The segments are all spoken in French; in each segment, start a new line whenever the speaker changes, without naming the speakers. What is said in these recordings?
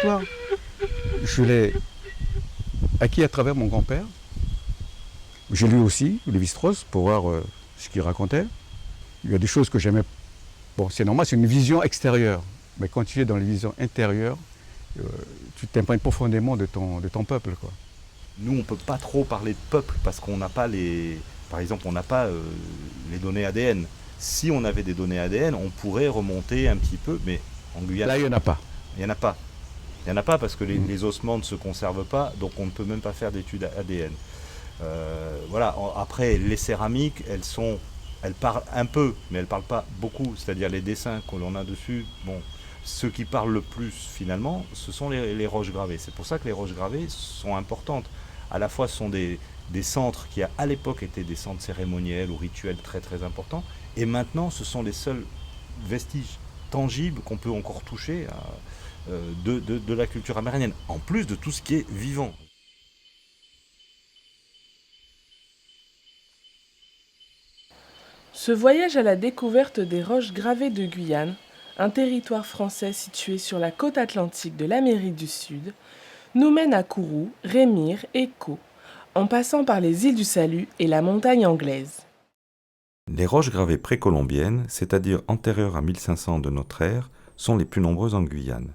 histoire, je l'ai acquis à travers mon grand-père. J'ai lu aussi Lévi-Strauss pour voir ce qu'il racontait. Il y a des choses que j'aimais. Bon, c'est normal, c'est une vision extérieure. Mais quand tu es dans les visions intérieures, euh, tu t'imprègnes profondément de ton peuple, quoi.
Nous, on ne peut pas trop parler de peuple parce qu'on n'a pas les. Par exemple, on n'a pas les données ADN. Si on avait des données ADN, on pourrait remonter un petit peu, mais en Guyane,
Là, il n'y en a pas.
il n'y en a pas. Il n'y en a pas parce que
Mm.
les ossements ne se conservent pas, donc on ne peut même pas faire d'études ADN. Voilà. Après, les céramiques, elles parlent un peu, mais elles parlent pas beaucoup. C'est-à-dire les dessins que l'on a dessus. Bon, ceux qui parlent le plus finalement, ce sont les roches gravées. C'est pour ça que les roches gravées sont importantes. À la fois, ce sont des centres qui à l'époque étaient des centres cérémoniels ou rituels très très importants, et maintenant, ce sont les seuls vestiges tangibles qu'on peut encore toucher de la culture amérindienne, en plus de tout ce qui est vivant.
Ce voyage à la découverte des roches gravées de Guyane, un territoire français situé sur la côte atlantique de l'Amérique du Sud, nous mène à Kourou, Rémire et Caux, en passant par les îles du Salut et la montagne anglaise.
Les roches gravées précolombiennes, c'est-à-dire antérieures à 1500 de notre ère, sont les plus nombreuses en Guyane.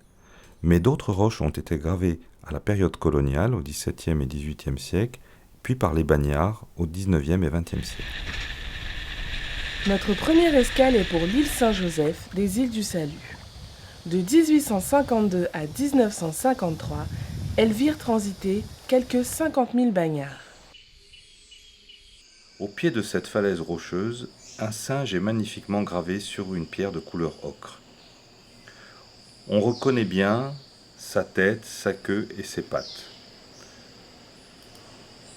Mais d'autres roches ont été gravées à la période coloniale, au XVIIe et XVIIIe siècle, puis par les bagnards au XIXe et XXe siècle.
Notre première escale est pour l'île Saint-Joseph des îles du Salut. De 1852 à 1953, elles virent transiter quelques 50 000 bagnards.
Au pied de cette falaise rocheuse, un singe est magnifiquement gravé sur une pierre de couleur ocre. On reconnaît bien sa tête, sa queue et ses pattes.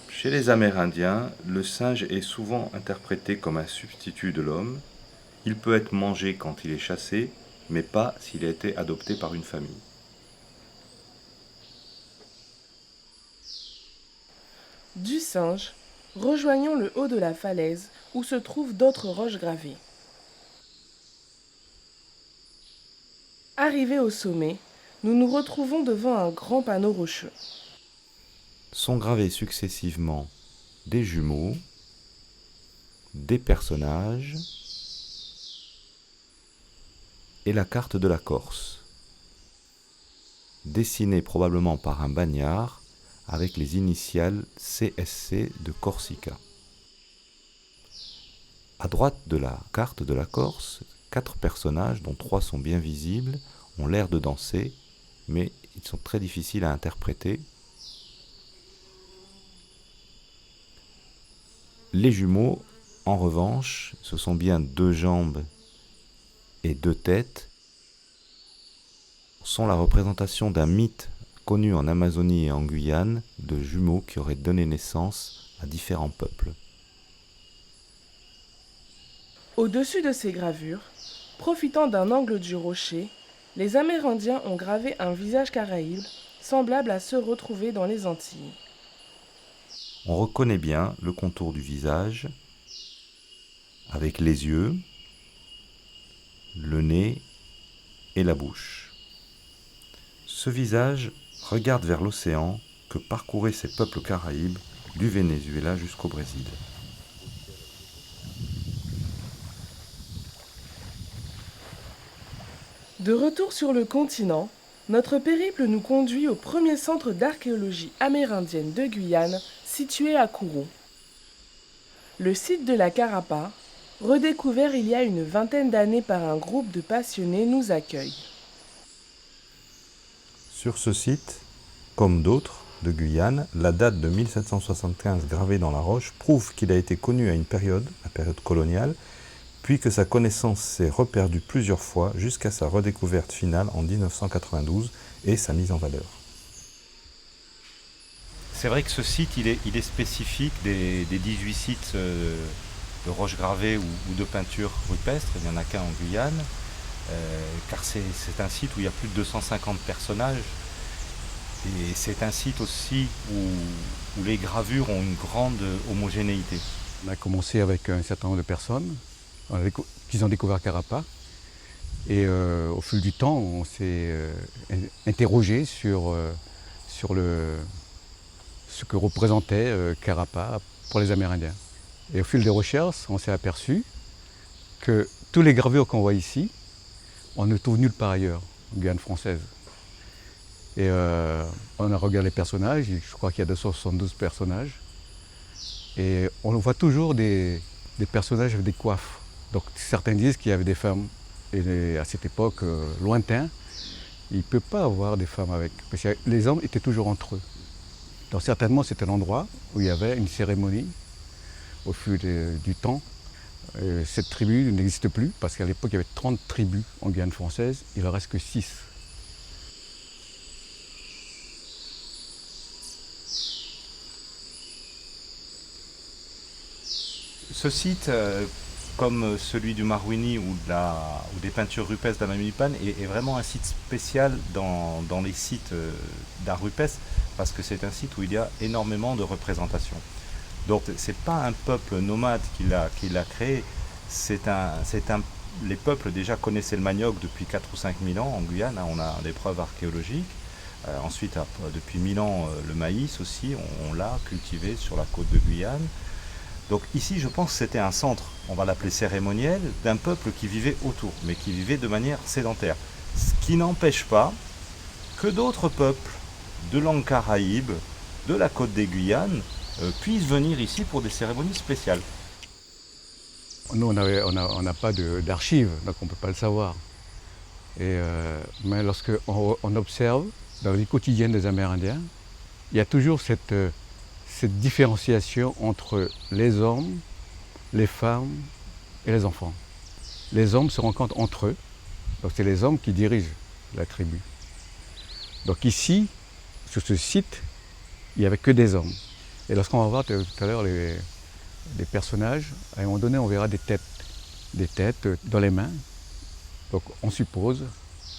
Chez les Amérindiens, le singe est souvent interprété comme un substitut de l'homme. Il peut être mangé quand il est chassé, mais pas s'il a été adopté par une famille.
Du singe, rejoignons le haut de la falaise où se trouvent d'autres roches gravées. Arrivés au sommet, nous nous retrouvons devant un grand panneau rocheux.
Sont gravés successivement des jumeaux, des personnages et la carte de la Corse, dessinée probablement par un bagnard avec les initiales CSC de Corsica. À droite de la carte de la Corse, 4 personnages, dont 3 sont bien visibles, ont l'air de danser, mais ils sont très difficiles à interpréter. Les jumeaux, en revanche, ce sont bien 2 jambes et 2 têtes, sont la représentation d'un mythe connu en Amazonie et en Guyane de jumeaux qui auraient donné naissance à différents peuples.
Au-dessus de ces gravures, profitant d'un angle du rocher, les Amérindiens ont gravé un visage caraïbe semblable à ceux retrouvés dans les Antilles.
On reconnaît bien le contour du visage avec les yeux, le nez et la bouche. Ce visage regarde vers l'océan que parcouraient ces peuples caraïbes du Venezuela jusqu'au Brésil.
De retour sur le continent, notre périple nous conduit au premier centre d'archéologie amérindienne de Guyane, situé à Kourou. Le site de la Carapa, redécouvert il y a une vingtaine d'années par un groupe de passionnés, nous accueille.
Sur ce site, comme d'autres de Guyane, la date de 1775 gravée dans la roche prouve qu'il a été connu à une période, la période coloniale, puis que sa connaissance s'est reperdue plusieurs fois jusqu'à sa redécouverte finale en 1992 et sa mise en valeur.
C'est vrai que ce site, il est spécifique des 18 sites de roches gravées ou de peintures rupestres. Il n'y en a qu'un en Guyane, car c'est un site où il y a plus de 250 personnages. Et c'est un site aussi où les gravures ont une grande homogénéité.
On a commencé avec un certain nombre de personnes qui ont découvert Carapa. Et au fil du temps, on s'est interrogé sur ce que représentait Carapa pour les Amérindiens. Et au fil des recherches, on s'est aperçu que tous les gravures qu'on voit ici, on ne trouve nulle part ailleurs, en Guyane française. Et on a regardé les personnages, je crois qu'il y a 272 personnages. Et on voit toujours des personnages avec des coiffes. Donc certains disent qu'il y avait des femmes. Et à cette époque lointaine, il ne peut pas avoir des femmes avec. Parce que les hommes étaient toujours entre eux. Donc certainement c'était l'endroit où il y avait une cérémonie au fil du temps. Cette tribu n'existe plus parce qu'à l'époque il y avait 30 tribus en Guyane française, il en reste que 6.
Ce site, comme celui du Marouini ou des peintures rupestres d'Amanipane, est vraiment un site spécial dans les sites d'art rupestre, parce que c'est un site où il y a énormément de représentations. Donc c'est pas un peuple nomade qui l'a créé, les peuples déjà connaissaient le manioc depuis 4 ou 5 000 ans en Guyane, hein, on a des preuves archéologiques. Ensuite, depuis 1000 ans, le maïs aussi, on l'a cultivé sur la côte de Guyane. Donc ici, je pense que c'était un centre, on va l'appeler cérémoniel, d'un peuple qui vivait autour, mais qui vivait de manière sédentaire. Ce qui n'empêche pas que d'autres peuples de langue caraïbe, de la côte des Guyanes, puissent venir ici pour des cérémonies spéciales.
Nous, on n'a pas d'archives, donc on ne peut pas le savoir. Mais lorsqu'on observe dans la vie quotidienne des Amérindiens, il y a toujours cette différenciation entre les hommes, les femmes et les enfants. Les hommes se rencontrent entre eux, donc c'est les hommes qui dirigent la tribu. Donc ici, sur ce site, il n'y avait que des hommes. Et lorsqu'on va voir tout à l'heure les personnages, à un moment donné on verra des têtes dans les mains. Donc on suppose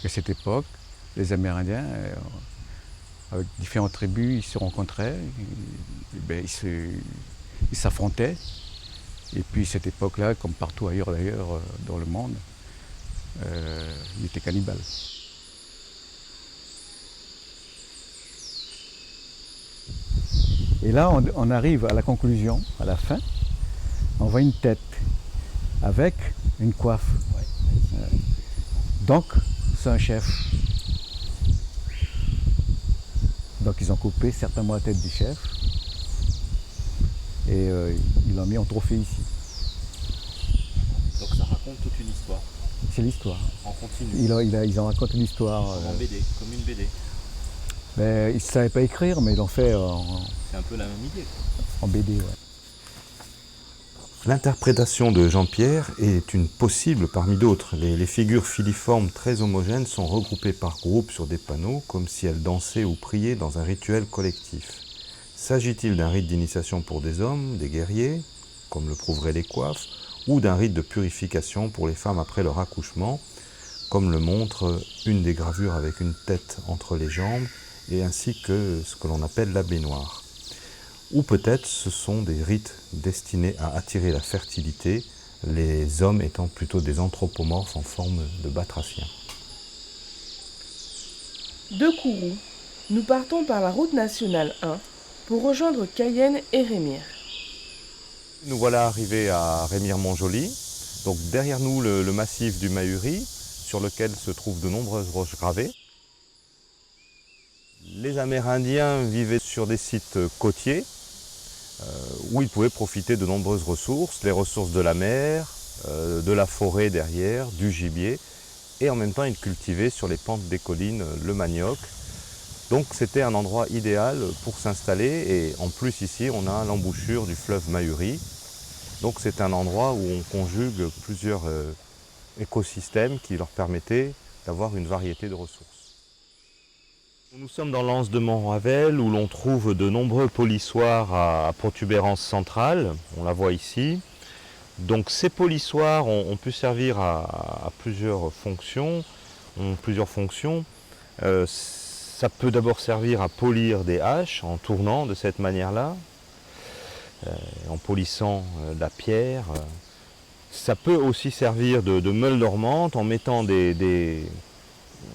qu'à cette époque, les Amérindiens, avec différentes tribus, ils se rencontraient, ils s'affrontaient. Et puis cette époque-là, comme partout ailleurs d'ailleurs dans le monde, ils étaient cannibales. Et là, on arrive à la conclusion, à la fin. On voit une tête avec une coiffe. Donc, c'est un chef. Donc, ils ont coupé certainement la tête du chef et ils l'ont mis en trophée ici.
Donc ça raconte toute une histoire.
C'est l'histoire.
En continu.
Ils ont raconté l'histoire.
En BD, comme une BD.
Ben, ils ne savaient pas écrire, mais ils l'ont fait
C'est un peu la même idée.
en BD. Ouais.
L'interprétation de Jean-Pierre est une possible parmi d'autres. Les figures filiformes très homogènes sont regroupées par groupes sur des panneaux, comme si elles dansaient ou priaient dans un rituel collectif. S'agit-il d'un rite d'initiation pour des hommes, des guerriers, comme le prouveraient les coiffes, ou d'un rite de purification pour les femmes après leur accouchement, comme le montre une des gravures avec une tête entre les jambes, et ainsi que ce que l'on appelle la baignoire. Ou peut-être ce sont des rites destinés à attirer la fertilité, les hommes étant plutôt des anthropomorphes en forme de batraciens.
De Kourou, nous partons par la route nationale 1 pour rejoindre Cayenne et Rémire.
Nous voilà arrivés à Rémire-Montjoly. Donc derrière nous, le massif du Mahuri, sur lequel se trouvent de nombreuses roches gravées. Les Amérindiens vivaient sur des sites côtiers, où ils pouvaient profiter de nombreuses ressources, les ressources de la mer, de la forêt derrière, du gibier, et en même temps ils cultivaient sur les pentes des collines le manioc. Donc c'était un endroit idéal pour s'installer, et en plus ici on a l'embouchure du fleuve Mahuri. Donc c'est un endroit où on conjugue plusieurs écosystèmes qui leur permettaient d'avoir une variété de ressources. Nous sommes dans l'anse de Montravel où l'on trouve de nombreux polissoirs à protubérance centrale, on la voit ici. Donc ces polissoirs ont pu servir à plusieurs fonctions. Ça peut d'abord servir à polir des haches en tournant de cette manière-là, en polissant la pierre.
Ça peut aussi servir de meule dormante en mettant des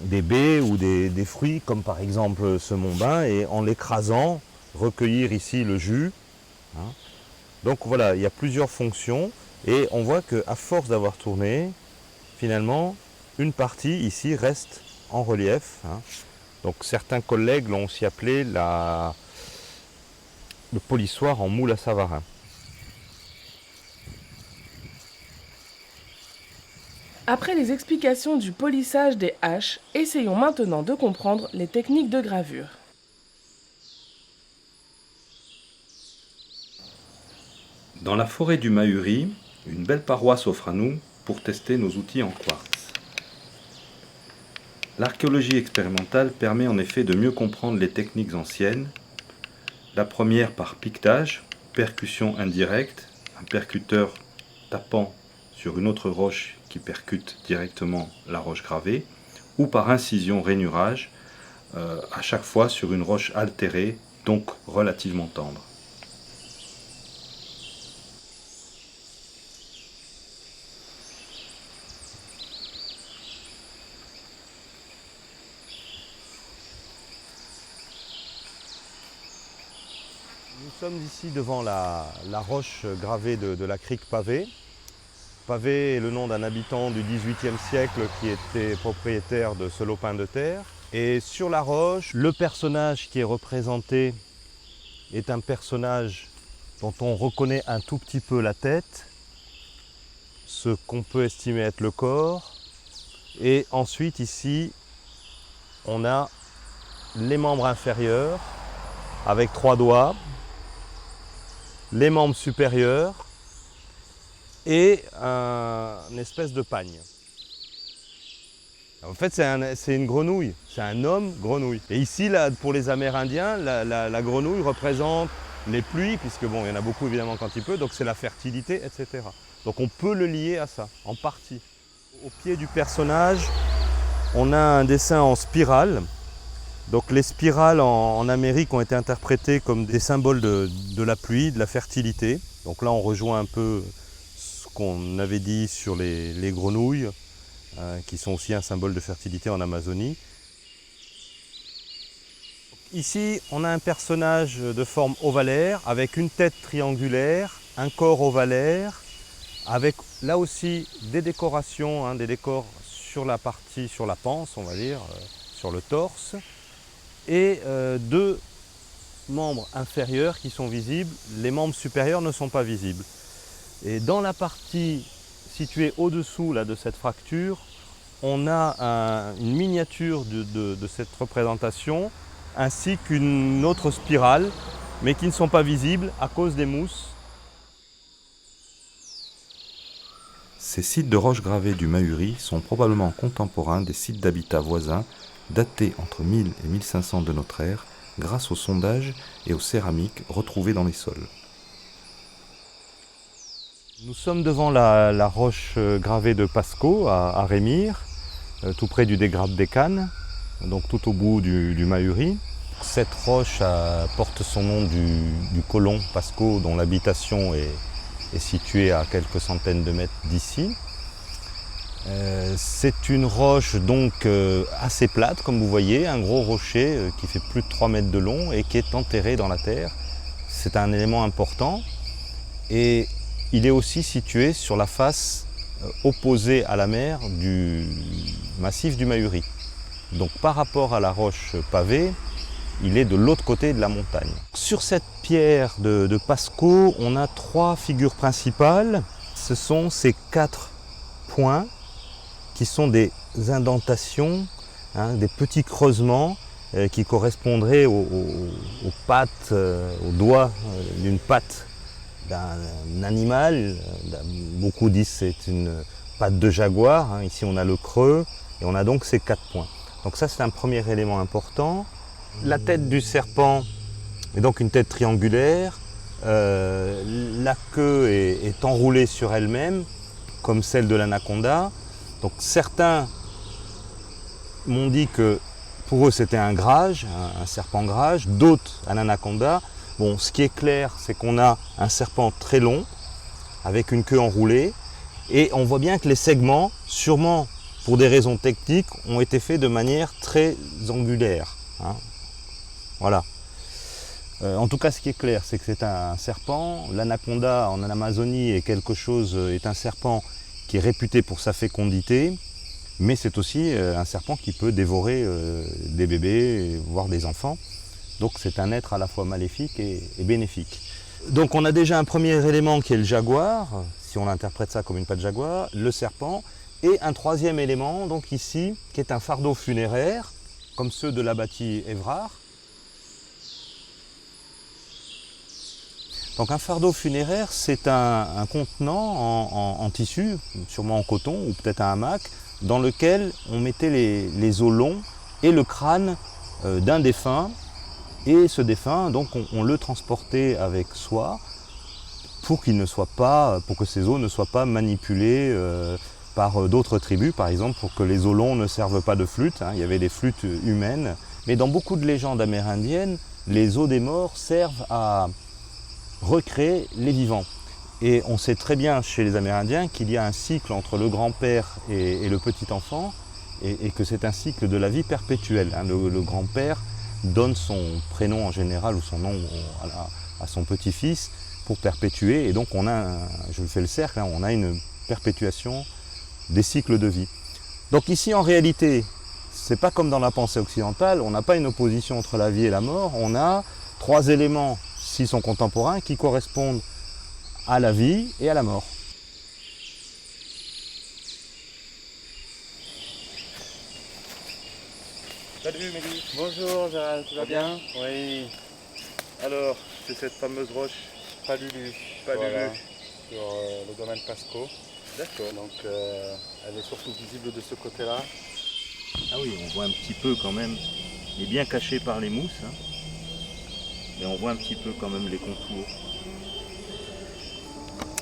baies ou des fruits, comme par exemple ce Montbain, et en l'écrasant, recueillir ici le jus. Hein. Donc voilà, il y a plusieurs fonctions, et on voit qu'à force d'avoir tourné, finalement, une partie ici reste en relief. Hein. Donc certains collègues l'ont aussi appelé le polissoir en moule à Savarin.
Après les explications du polissage des haches, essayons maintenant de comprendre les techniques de gravure.
Dans la forêt du Mahuri, une belle paroisse s'offre à nous pour tester nos outils en quartz. L'archéologie expérimentale permet en effet de mieux comprendre les techniques anciennes. La première par piquetage, percussion indirecte, un percuteur tapant sur une autre roche qui percute directement la roche gravée, ou par incision rainurage, à chaque fois sur une roche altérée, donc relativement tendre.
Nous sommes ici devant la roche gravée de la crique Pavé. Pavé est le nom d'un habitant du XVIIIe siècle qui était propriétaire de ce lopin de terre. Et sur la roche, le personnage qui est représenté est un personnage dont on reconnaît un tout petit peu la tête, ce qu'on peut estimer être le corps. Et ensuite ici, on a les membres inférieurs avec 3 doigts, les membres supérieurs et une espèce de pagne. En fait, c'est une grenouille, c'est un homme grenouille. Et ici, là, pour les Amérindiens, la grenouille représente les pluies, puisque bon, il y en a beaucoup évidemment quand il pleut, donc c'est la fertilité, etc. Donc on peut le lier à ça, en partie. Au pied du personnage, on a un dessin en spirale. Donc les spirales en Amérique ont été interprétées comme des symboles de la pluie, de la fertilité. Donc là, on rejoint un peu ce qu'on avait dit sur les grenouilles, qui sont aussi un symbole de fertilité en Amazonie. Ici, on a un personnage de forme ovalaire, avec une tête triangulaire, un corps ovalaire, avec là aussi des décorations, des décors sur la partie, sur la panse, on va dire, sur le torse, et 2 membres inférieurs qui sont visibles, les membres supérieurs ne sont pas visibles. Et dans la partie située au-dessous de cette fracture, on a une miniature de cette représentation, ainsi qu'une autre spirale, mais qui ne sont pas visibles à cause des mousses.
Ces sites de roches gravées du Mahuri sont probablement contemporains des sites d'habitat voisins datés entre 1000 et 1500 de notre ère grâce aux sondages et aux céramiques retrouvées dans les sols.
Nous sommes devant la roche gravée de Pasco à Rémire, tout près du dégrabe des Cannes, donc tout au bout du Mahuri. Cette roche porte son nom du colon Pasco, dont l'habitation est située à quelques centaines de mètres d'ici. C'est une roche donc assez plate, comme vous voyez, un gros rocher qui fait plus de 3 mètres de long et qui est enterré dans la terre. C'est un élément important et il est aussi situé sur la face opposée à la mer du massif du Mahuri. Donc par rapport à la roche pavée, il est de l'autre côté de la montagne. Sur cette pierre de Pasco, on a 3 figures principales. Ce sont ces 4 points qui sont des indentations, des petits creusements qui correspondraient aux pattes, aux doigts d'une patte d'un animal. Beaucoup disent que c'est une patte de jaguar. Ici on a le creux et on a donc ces 4 points. Donc ça c'est un premier élément important. La tête du serpent est donc une tête triangulaire. La queue est enroulée sur elle-même comme celle de l'anaconda. Donc certains m'ont dit que pour eux c'était un grage, un serpent grage, d'autres un anaconda. Bon, ce qui est clair, c'est qu'on a un serpent très long, avec une queue enroulée,
Et on voit bien que les segments, sûrement pour des raisons techniques, ont été faits de manière très angulaire. Hein. Voilà. En tout cas, ce qui est clair, c'est que c'est un serpent. L'anaconda en Amazonie est un serpent qui est réputé pour sa fécondité, mais c'est aussi un serpent qui peut dévorer des bébés, voire des enfants. Donc c'est un être à la fois maléfique et bénéfique. Donc on a déjà un premier élément qui est le jaguar, si on interprète ça comme une patte jaguar, le serpent, et un troisième élément, donc ici, qui est un fardeau funéraire, comme ceux de l'abbati Évrard. Donc un fardeau funéraire, c'est un contenant en tissu, sûrement en coton ou peut-être un hamac, dans lequel on mettait les os longs et le crâne d'un défunt. Et ce défunt, donc on le transportait avec soi pour que ces os ne soient pas manipulés par d'autres tribus, par exemple pour que les os longs ne servent pas de flûte. Hein. Il y avait des flûtes humaines. Mais dans beaucoup de légendes amérindiennes, les os des morts servent à recréer les vivants. Et on sait très bien chez les Amérindiens qu'il y a un cycle entre le grand-père et le petit enfant, et que c'est un cycle de la vie perpétuelle. Hein. Le grand-père donne son prénom en général ou son nom à son petit-fils pour perpétuer, et donc on a, je fais le cercle, hein, on a une perpétuation des cycles de vie. Donc ici en réalité, c'est pas comme dans la pensée occidentale, on n'a pas une opposition entre la vie et la mort, on a trois éléments, s'ils sont contemporains, qui correspondent à la vie et à la mort.
Salut Mélie. Bonjour Gérald, tu vas bien? Oui. Alors, c'est cette fameuse roche Palulu. Voilà, sur le domaine Pasco. D'accord. Donc, elle est surtout visible de ce côté-là.
Ah oui, on voit un petit peu quand même, il est bien caché par les mousses, hein, mais on voit un petit peu quand même les contours.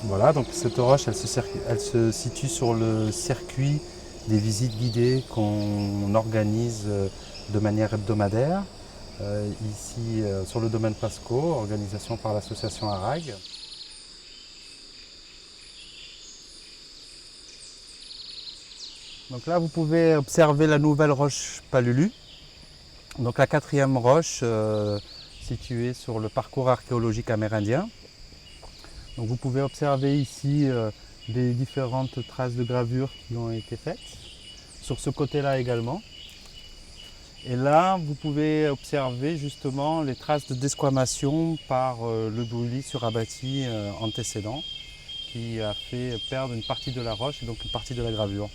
Voilà, donc cette roche, elle se situe sur le circuit des visites guidées qu'on organise de manière hebdomadaire, ici sur le domaine Pasco, organisation par l'association ARAG. Donc là, vous pouvez observer la nouvelle roche Palulu, donc la quatrième roche située sur le parcours archéologique amérindien. Donc vous pouvez observer ici des différentes traces de gravure qui ont été faites, sur ce côté-là également. Et là, vous pouvez observer justement les traces de desquamation par le brûlis sur abbati antécédent, qui a fait perdre une partie de la roche et donc une partie de la gravure.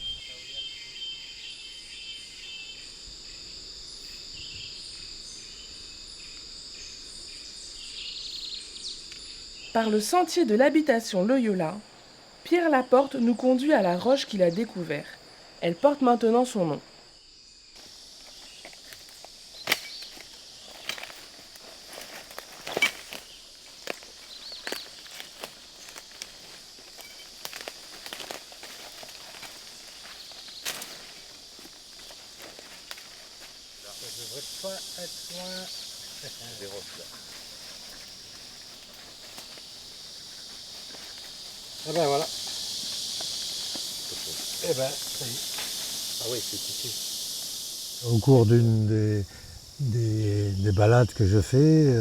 Par le sentier de l'habitation Loyola, Pierre Laporte nous conduit à la roche qu'il a découverte. Elle porte maintenant son nom.
Ça ne devrait pas être loin des roches là.
Et ben voilà. Et ben, ça y est.
Ah oui, c'est ici.
Au cours d'une des balades que je fais,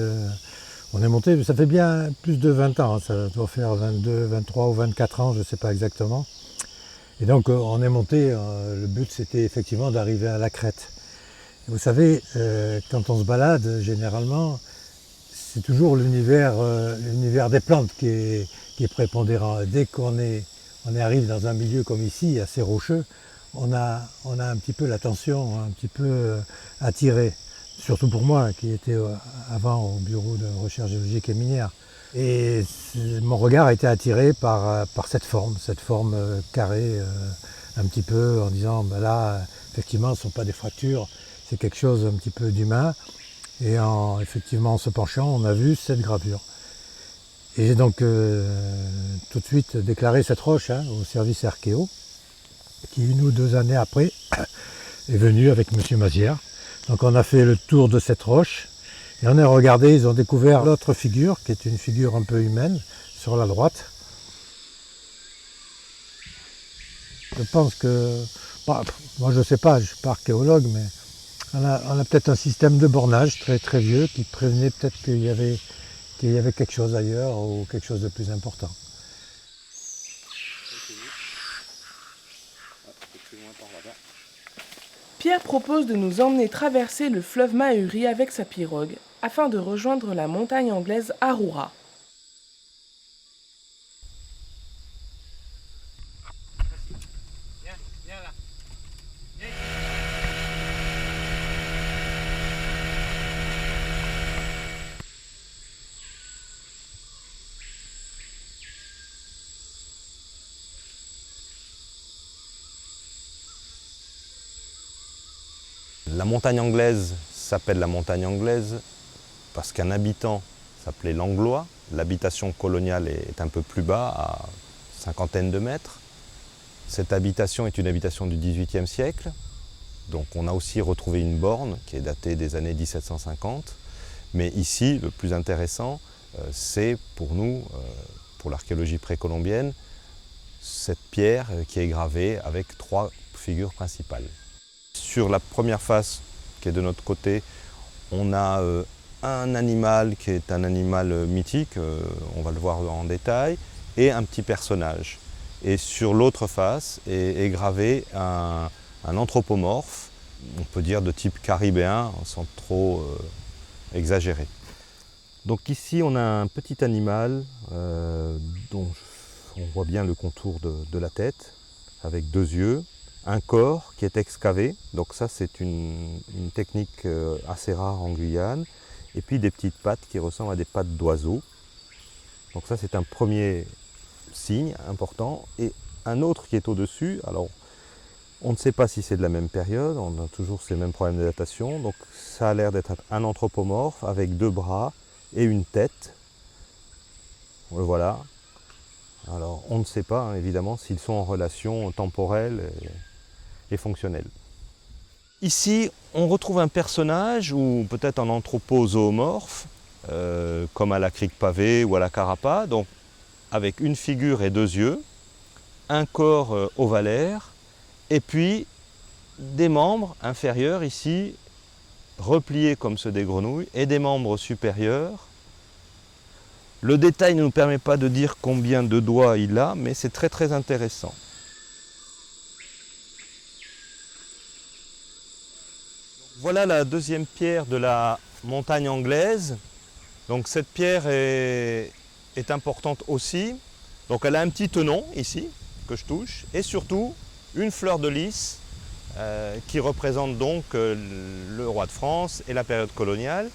on est monté, ça fait bien plus de 20 ans, hein, ça doit faire 22, 23 ou 24 ans, je ne sais pas exactement. Et donc on est monté, le but c'était effectivement d'arriver à la crête. Et vous savez, quand on se balade, généralement, c'est toujours l'univers des plantes qui est prépondérant. Dès qu'on arrive dans un milieu comme ici, assez rocheux, on a un petit peu l'attention, un petit peu attirée. Surtout pour moi, qui était avant au bureau de recherche géologique et minière. Et mon regard a été attiré par cette forme carrée, un petit peu en disant, ben là, effectivement, ce ne sont pas des fractures, c'est quelque chose un petit peu d'humain. Et effectivement, en se penchant, on a vu cette gravure. Et j'ai donc tout de suite déclaré cette roche au service archéo, qui 1 ou 2 années après est venu avec M. Mazière. Donc on a fait le tour de cette roche et on a regardé, ils ont découvert l'autre figure, qui est une figure un peu humaine, sur la droite. Je pense que, moi je ne sais pas, je ne suis pas archéologue, mais on a peut-être un système de bornage très très vieux qui prévenait peut-être qu'il y avait quelque chose ailleurs ou quelque chose de plus important.
Pierre propose de nous emmener traverser le fleuve Mahuri avec sa pirogue, afin de rejoindre la montagne anglaise Arroura.
La montagne anglaise s'appelle la montagne anglaise parce qu'un habitant s'appelait Langlois. L'habitation coloniale est un peu plus bas, à cinquantaine de mètres. Cette habitation est une habitation du XVIIIe siècle. Donc on a aussi retrouvé une borne qui est datée des années 1750. Mais ici, le plus intéressant, c'est pour nous, pour l'archéologie précolombienne, cette pierre qui est gravée avec 3 figures principales. Sur la première face, qui est de notre côté, on a un animal qui est un animal mythique, on va le voir en détail, et un petit personnage. Et sur l'autre face est gravé un anthropomorphe, on peut dire de type caribéen, sans trop exagérer. Donc ici, on a un petit animal dont on voit bien le contour de la tête, avec 2 yeux. Un corps qui est excavé, donc ça c'est une technique assez rare en Guyane, et puis des petites pattes qui ressemblent à des pattes d'oiseau. Donc ça c'est un premier signe important, et un autre qui est au-dessus, alors on ne sait pas si c'est de la même période, on a toujours ces mêmes problèmes de datation, donc ça a l'air d'être un anthropomorphe avec 2 bras et une tête, le voilà. Alors on ne sait pas hein, évidemment s'ils sont en relation temporelle et fonctionnelle. Ici, on retrouve un personnage, ou peut-être un anthropozoomorphe, comme à la crique pavée ou à la carapa, donc avec une figure et 2 yeux, un corps ovalaire, et puis des membres inférieurs ici, repliés comme ceux des grenouilles, et des membres supérieurs. Le détail ne nous permet pas de dire combien de doigts il a, mais c'est très très intéressant. Voilà la deuxième pierre de la montagne anglaise. Donc cette pierre est importante aussi. Donc elle a un petit tenon ici, que je touche, et surtout une fleur de lys qui représente donc le roi de France et la période coloniale.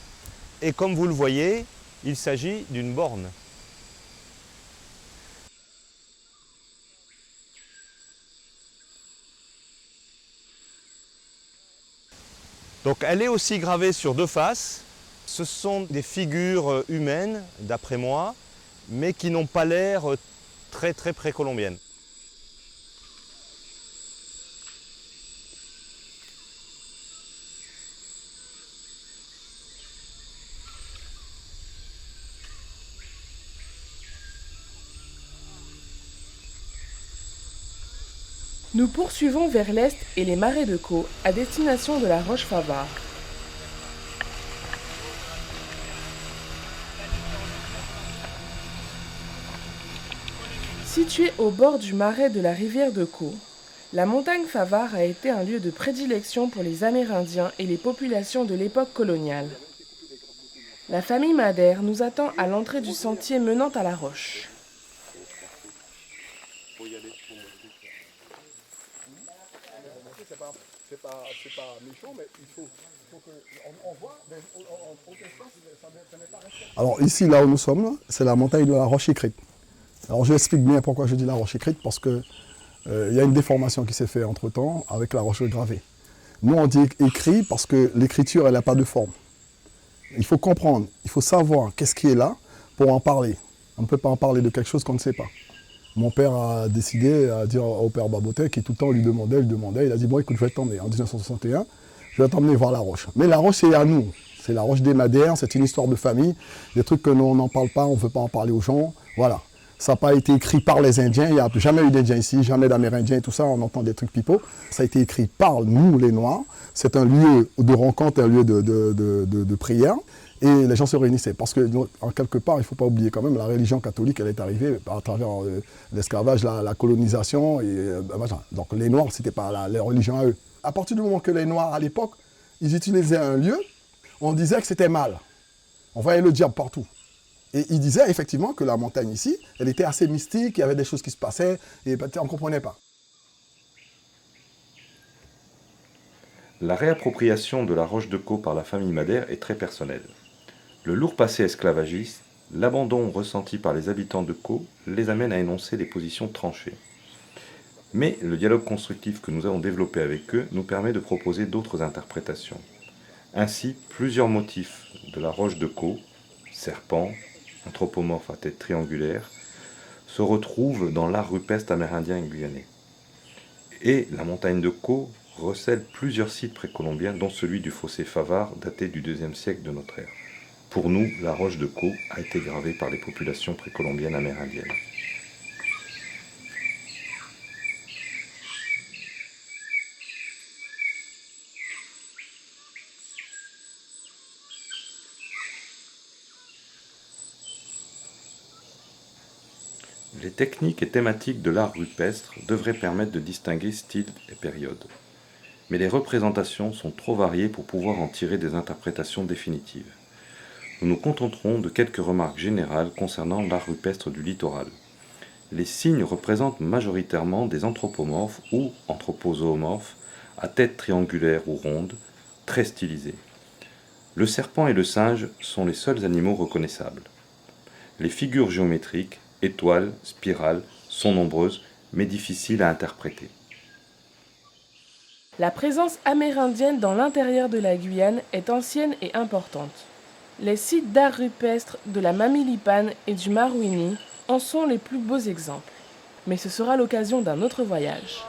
Et comme vous le voyez, il s'agit d'une borne. Donc elle est aussi gravée sur 2 faces. Ce sont des figures humaines, d'après moi, mais qui n'ont pas l'air très très précolombiennes.
Nous poursuivons vers l'est et les marais de Caux à destination de la Roche-Favart. Située au bord du marais de la rivière de Caux, la montagne Favart a été un lieu de prédilection pour les Amérindiens et les populations de l'époque coloniale. La famille Madère nous attend à l'entrée du sentier menant à la roche.
C'est pas méchant, mais il faut qu'on voit. Alors ici, là où nous sommes, c'est la montagne de la roche écrite. Alors je explique bien pourquoi je dis la roche écrite, parce que il y a une déformation qui s'est faite entre-temps avec la roche gravée. Nous on dit écrit parce que l'écriture elle n'a pas de forme. Il faut comprendre, il faut savoir qu'est-ce qui est là pour en parler. On ne peut pas en parler de quelque chose qu'on ne sait pas. Mon père a décidé à dire au père Babotet, qui tout le temps lui demandait, il a dit bon écoute je vais t'emmener en 1961, je vais t'emmener voir la roche. Mais la roche c'est à nous, c'est la roche des Madères, c'est une histoire de famille, des trucs que nous on n'en parle pas, on ne veut pas en parler aux gens, voilà. Ça n'a pas été écrit par les Indiens, il n'y a jamais eu d'Indiens ici, jamais d'Amérindiens et tout ça, on entend des trucs pipeaux. Ça a été écrit par nous, les Noirs. C'est un lieu de rencontre, un lieu de prière. Et les gens se réunissaient. Parce que, en quelque part, il ne faut pas oublier quand même, la religion catholique, elle est arrivée à travers l'esclavage, la colonisation. Donc les Noirs, ce n'était pas leur religion à eux. À partir du moment que les Noirs, à l'époque, ils utilisaient un lieu, on disait que c'était mal. On voyait le diable partout. Et ils disaient effectivement que la montagne ici, elle était assez mystique, il y avait des choses qui se passaient, et on ne comprenait pas.
La réappropriation de la roche de Caux par la famille Madère est très personnelle. Le lourd passé esclavagiste, l'abandon ressenti par les habitants de Caux les amène à énoncer des positions tranchées. Mais le dialogue constructif que nous avons développé avec eux nous permet de proposer d'autres interprétations. Ainsi, plusieurs motifs de la roche de Caux, serpent, anthropomorphe à tête triangulaire, se retrouvent dans l'art rupestre amérindien et guyanais. Et la montagne de Caux recèle plusieurs sites précolombiens, dont celui du fossé Favard, daté du IIe siècle de notre ère. Pour nous, la roche de Caux a été gravée par les populations précolombiennes amérindiennes. Les techniques et thématiques de l'art rupestre devraient permettre de distinguer styles et périodes. Mais les représentations sont trop variées pour pouvoir en tirer des interprétations définitives. Nous nous contenterons de quelques remarques générales concernant l'art rupestre du littoral. Les signes représentent majoritairement des anthropomorphes ou anthropozoomorphes à tête triangulaire ou ronde, très stylisés. Le serpent et le singe sont les seuls animaux reconnaissables. Les figures géométriques, étoiles, spirales, sont nombreuses, mais difficiles à interpréter.
La présence amérindienne dans l'intérieur de la Guyane est ancienne et importante. Les sites d'art rupestre de la Mamilipane et du Marouini en sont les plus beaux exemples. Mais ce sera l'occasion d'un autre voyage.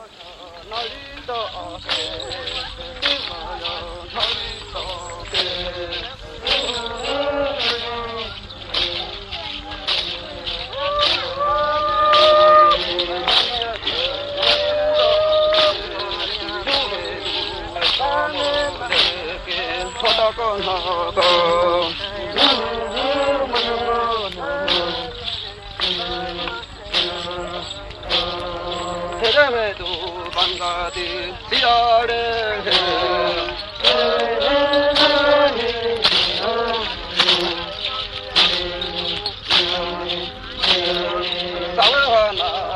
Savana